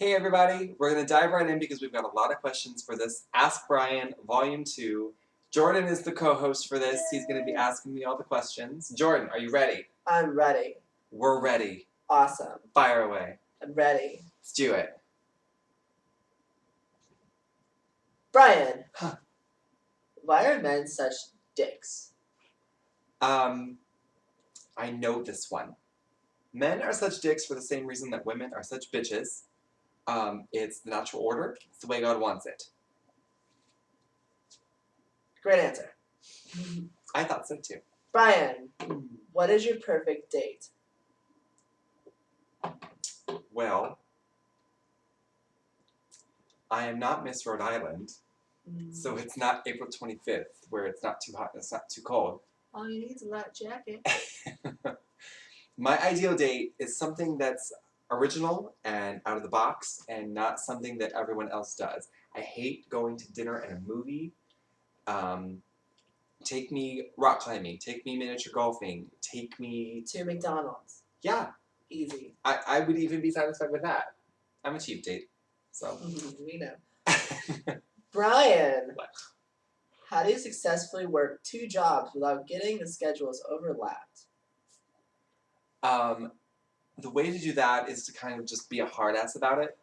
Hey everybody, we're going to dive right in because we've got a lot of questions for this Ask Bryan Volume 2. Jordan is the co-host for this. He's going to be asking me all the questions. Jordan, are you ready? I'm ready. We're ready. Awesome. Fire away. I'm ready. Let's do it. Bryan. Huh. Why are men such dicks? I know this one. Men are such dicks for the same reason that women are such bitches. It's the natural order. It's the way God wants it. Great answer. I thought so too. Bryan, what is your perfect date? Well, I am not Miss Rhode Island, so it's not April 25th, where it's not too hot and it's not too cold. All you need is a light jacket. My ideal date is something that's original and out of the box and not something that everyone else does. I hate going to dinner and a movie. Take me rock climbing, take me miniature golfing, take me to McDonald's. Yeah. Easy. I would even be satisfied with that. I'm a cheap date, so. We know. Bryan, What? How do you successfully work 2 jobs without getting the schedules overlapped? The way to do that is to kind of just be a hard ass about it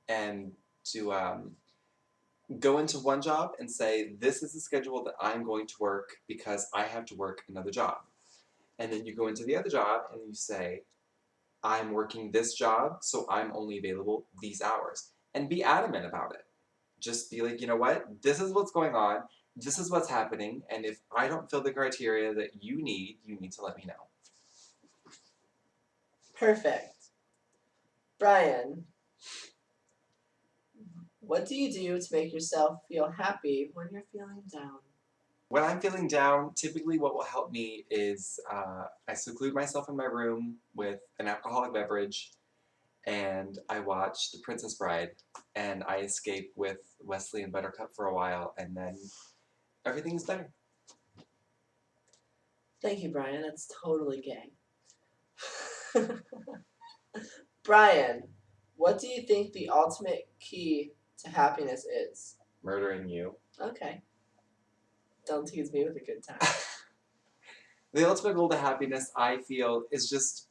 and to go into one job and say, this is the schedule that I'm going to work because I have to work another job. And then you go into the other job and you say, I'm working this job, so I'm only available these hours. And be adamant about it. Just be like, you know what? This is what's going on. This is what's happening. And if I don't fill the criteria that you need to let me know. Perfect. Bryan, what do you do to make yourself feel happy when you're feeling down? When I'm feeling down, typically what will help me is I seclude myself in my room with an alcoholic beverage and I watch The Princess Bride and I escape with Wesley and Buttercup for a while and then everything's better. Thank you, Bryan. That's totally gay. Bryan, what do you think the ultimate key to happiness is? Murdering you. Okay. Don't tease me with a good time. The ultimate goal to happiness, I feel, is just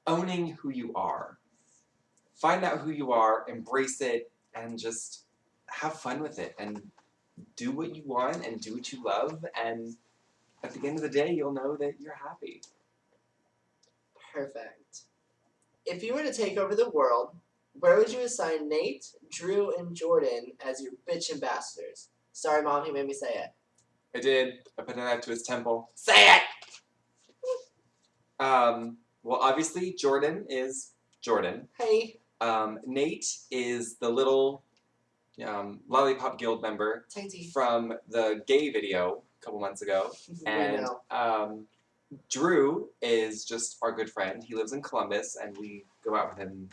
owning who you are. Find out who you are, embrace it, and just have fun with it. And do what you want and do what you love. And at the end of the day, you'll know that you're happy. Perfect. If you were to take over the world, where would you assign Nate, Drew, and Jordan as your bitch ambassadors? Sorry, Mom, he made me say it. I did. I put a knife to his temple. Say it! Well, obviously, Jordan is Jordan. Hey. Nate is the little Lollipop Guild member from the gay video a couple months ago. And Drew is just our good friend. He lives in Columbus, and we go out with him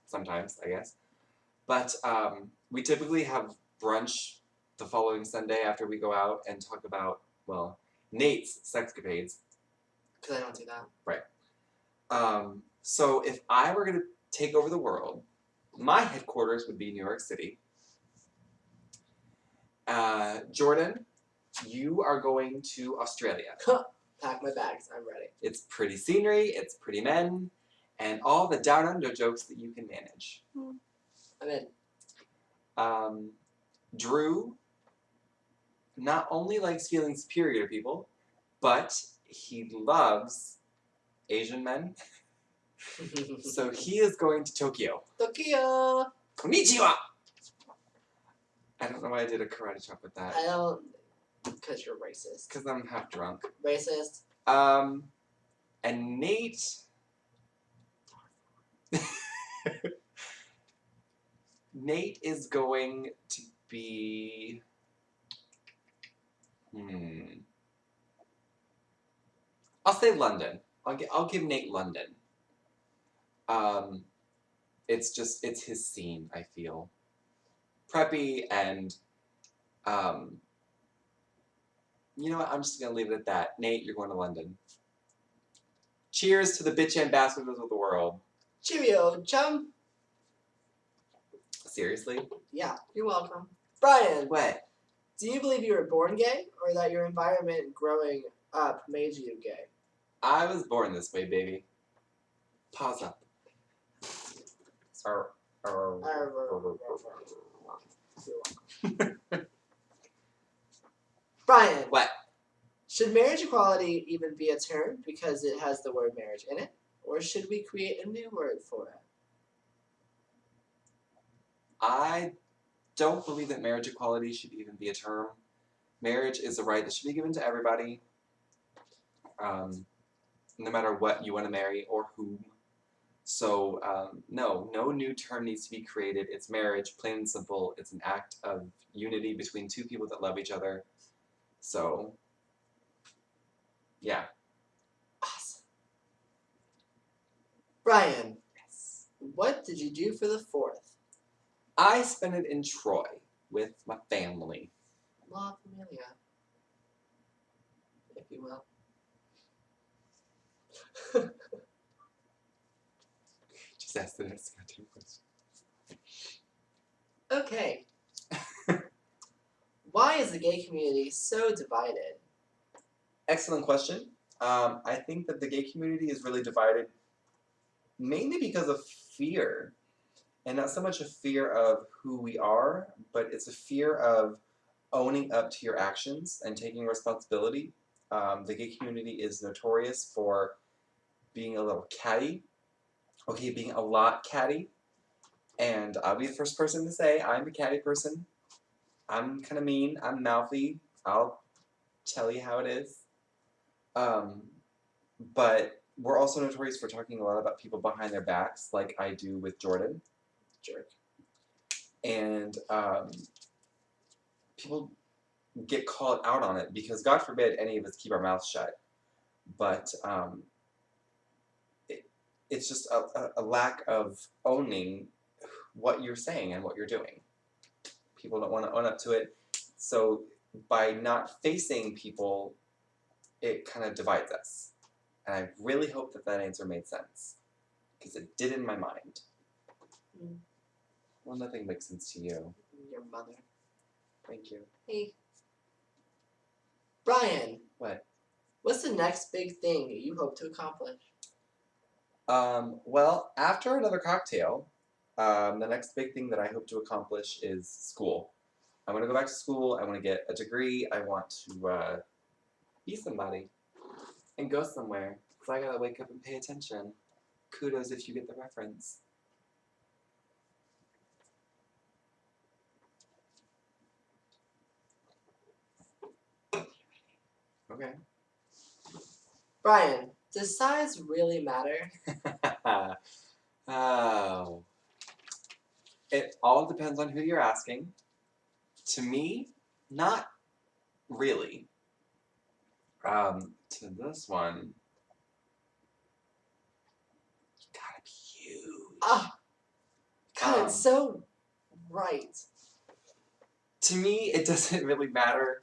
sometimes, I guess. But we typically have brunch the following Sunday after we go out and talk about, well, Nate's sexcapades. Because I don't do that. Right. So if I were going to take over the world, my headquarters would be New York City. Jordan, you are going to Australia. Pack my bags. I'm ready. It's pretty scenery, it's pretty men, and all the down under jokes that you can manage. I'm in. Drew not only likes feeling superior to people, but he loves Asian men. So he is going to Tokyo. Tokyo! Konnichiwa! I don't know why I did a karate chop with that. I don't... Because you're racist. Because I'm half drunk. Racist. And Nate... Nate is going to be... I'll say London. I'll give Nate London. It's his scene, I feel. Preppy and, you know what, I'm just going to leave it at that. Nate, you're going to London. Cheers to the bitch ambassadors of the world. Cheerio, chum! Seriously? Yeah, you're welcome. Bryan, What? do you believe you were born gay or that your environment growing up made you gay? I was born this way, baby. Pause up. Arr, arr, arr, arr, arr. Bryan, What? should marriage equality even be a term because it has the word marriage in it? Or should we create a new word for it? I don't believe that marriage equality should even be a term. Marriage is a right that should be given to everybody, no matter what you want to marry or whom. So, no new term needs to be created. It's marriage, plain and simple. It's an act of unity between two people that love each other. So, yeah. Awesome. Bryan, what did you do for the 4th? I spent it in Troy with my family. La Familia, if you will. Just ask the next goddamn question. Okay. Why is the gay community so divided? Excellent question. I think that the gay community is really divided mainly because of fear. And not so much a fear of who we are, but it's a fear of owning up to your actions and taking responsibility. The gay community is notorious for being a little catty. Okay, being a lot catty. And I'll be the first person to say I'm a catty person. I'm kind of mean. I'm mouthy. I'll tell you how it is. But we're also notorious for talking a lot about people behind their backs, like I do with Jordan. Jerk. And people get called out on it because, God forbid, any of us keep our mouths shut. But it's just a lack of owning what you're saying and what you're doing. People don't want to own up to it. So by not facing people, it kind of divides us. And I really hope that that answer made sense. Because it did in my mind. Mm. Well, nothing makes sense to you. Your mother. Thank you. Hey. Bryan. What? What's the next big thing you hope to accomplish? Well, after another cocktail, the next big thing that I hope to accomplish is school. I want to go back to school. I want to get a degree. I want to be somebody and go somewhere. So I gotta wake up and pay attention. Kudos if you get the reference. Okay. Bryan, does size really matter? Oh. It all depends on who you're asking. To me, not really. To this one, you gotta be huge. Ah, God, it's so right. To me, it doesn't really matter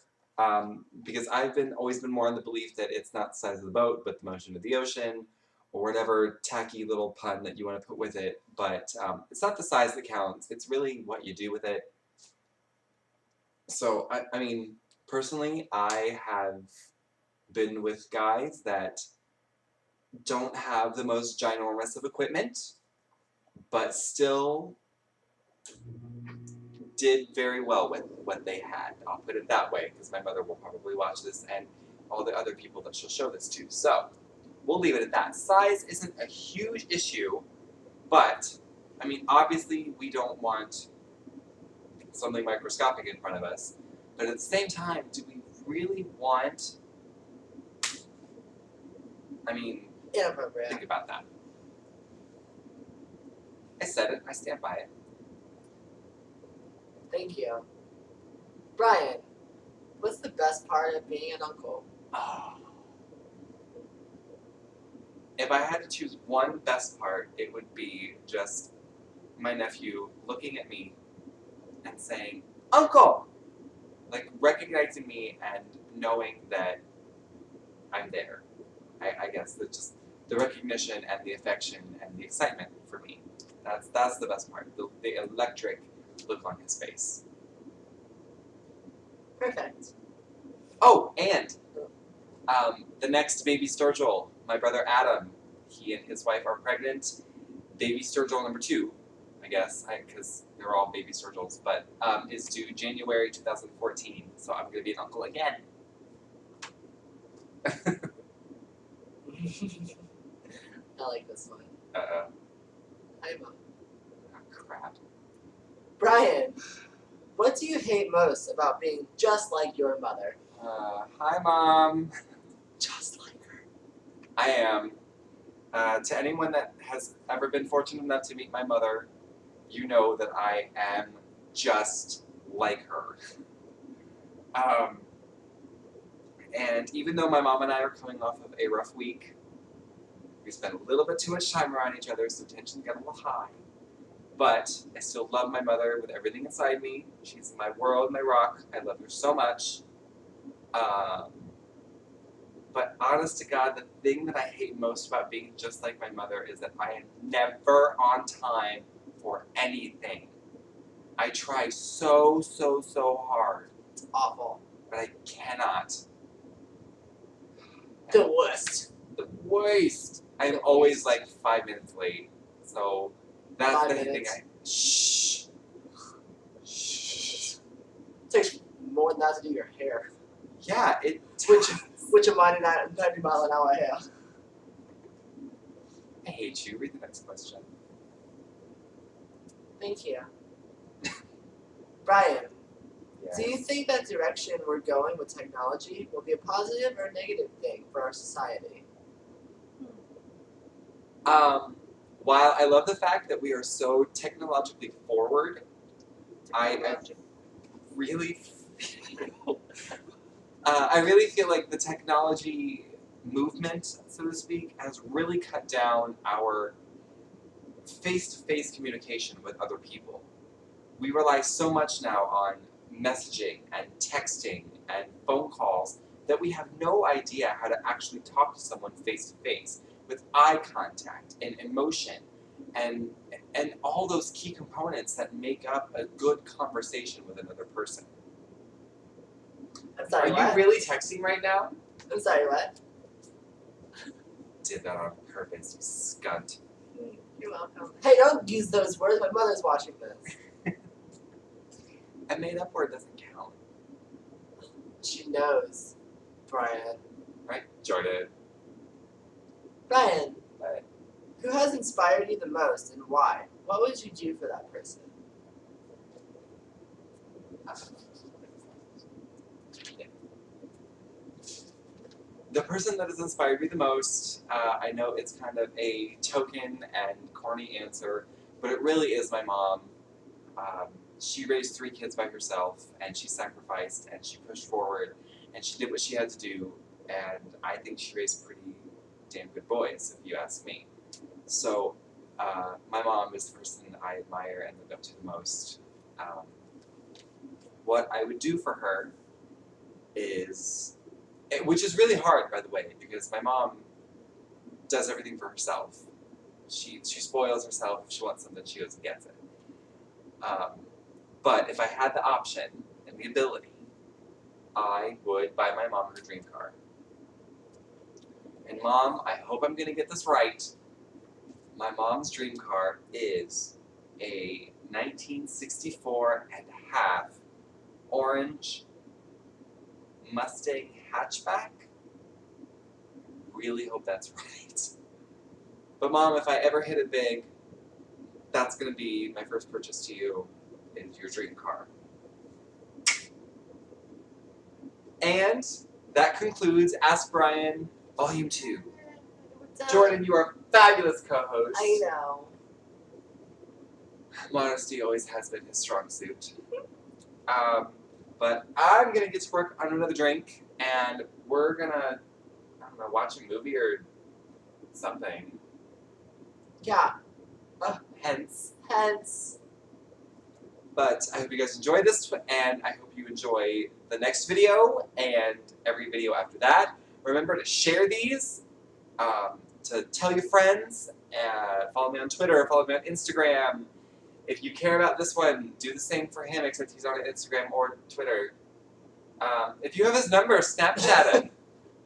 because I've always been more on the belief that it's not the size of the boat, but the motion of the ocean, or whatever tacky little pun that you want to put with it. But it's not the size that counts. It's really what you do with it. So, I mean, personally, I have been with guys that don't have the most ginormous of equipment, but still did very well with what they had. I'll put it that way, because my mother will probably watch this and all the other people that she'll show this to. So, we'll leave it at that. Size isn't a huge issue, but, I mean, obviously we don't want something microscopic in front of us, but at the same time, do we really want, I mean, Inappropriate. think about that. I said it, I stand by it. Thank you. Bryan, what's the best part of being an uncle? Oh. If I had to choose one best part, it would be just my nephew looking at me and saying, "Uncle!" Like recognizing me and knowing that I'm there. I guess that just the recognition and the affection and the excitement for me. That's the best part. The electric look on his face. Perfect. Oh, and the next baby Sturgill, my brother Adam, he and his wife are pregnant. Baby Sturgill number 2, I guess, because they're all baby Sturgills, but is due January 2014. So I'm going to be an uncle again. I like this one. Uh-oh. Hi, Mom. Oh, crap. Bryan, what do you hate most about being just like your mother? Hi, Mom. Just like her. I am. To anyone that has ever been fortunate enough to meet my mother, you know that I am just like her. And even though my mom and I are coming off of a rough week, we spent a little bit too much time around each other, so tensions got a little high. But I still love my mother with everything inside me. She's my world, my rock. I love her so much. But honest to God, the thing that I hate most about being just like my mother is that I am never on time for anything. I try so hard, It's awful. but I cannot. The worst. The worst. I'm always like 5 minutes late. So that's 5 the thing minutes. Shh. It takes more than that to do your hair. Yeah, Which of mine and 90 mile an hour hair. I hate you. Read the next question. Thank you. Bryan, Yes. do you think that direction we're going with technology will be a positive or negative thing for our society? While I love the fact that we are so technologically forward, I really feel, I really feel like the technology movement, so to speak, has really cut down our face-to-face communication with other people. We rely so much now on messaging and texting and phone calls that we have no idea how to actually talk to someone face-to-face with eye contact and emotion and all those key components that make up a good conversation with another person. I'm sorry, Are what? you really texting right now? I'm sorry, what? Did that on purpose, you scunt. You're welcome. Hey, don't use those words. My mother's watching this. A made-up word doesn't count. She knows, Bryan. Right, Jordan? Bryan, But who has inspired you the most and why? What would you do for that person? the person that has inspired me the most, I know it's kind of a token and corny answer, but it really is my mom. She raised 3 kids by herself, and she sacrificed, and she pushed forward, and she did what she had to do, and I think she raised pretty damn good boys, if you ask me. So, my mom is the person I admire and look up to the most. What I would do for her is, which is really hard, by the way, because my mom does everything for herself. She spoils herself. If she wants something, she goes and gets it. But if I had the option and the ability, I would buy my mom her dream car. And Mom, I hope I'm going to get this right. My mom's dream car is a 1964 and a half orange Mustang hatchback. Really hope that's right. But Mom, if I ever hit it big, that's going to be my first purchase to you, is your dream car. And that concludes Ask Bryan Volume 2. Jordan, you are a fabulous co-host. I know. Modesty always has been his strong suit. But I'm going to get to work on another drink, and we're going to, I don't know, watch a movie or something. Yeah. Hence. Hence. But I hope you guys enjoyed this, and I hope you enjoy the next video and every video after that. Remember to share these, to tell your friends, follow me on Twitter, follow me on Instagram, If you care about this one, do the same for him, except he's on Instagram or Twitter. If you have his number, Snapchat him.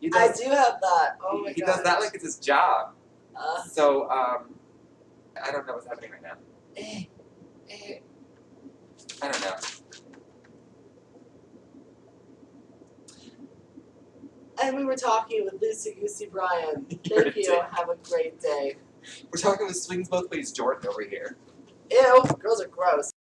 He I does, do have that. Oh my he god. does that like it's his job. Uh, So, I don't know what's happening right now. I don't know. and we were talking with Lucy Goosey Bryan. You're Thank a you. dick. Have a great day. We're talking with Swings Both Ways Jordan over here. Ew, girls are gross.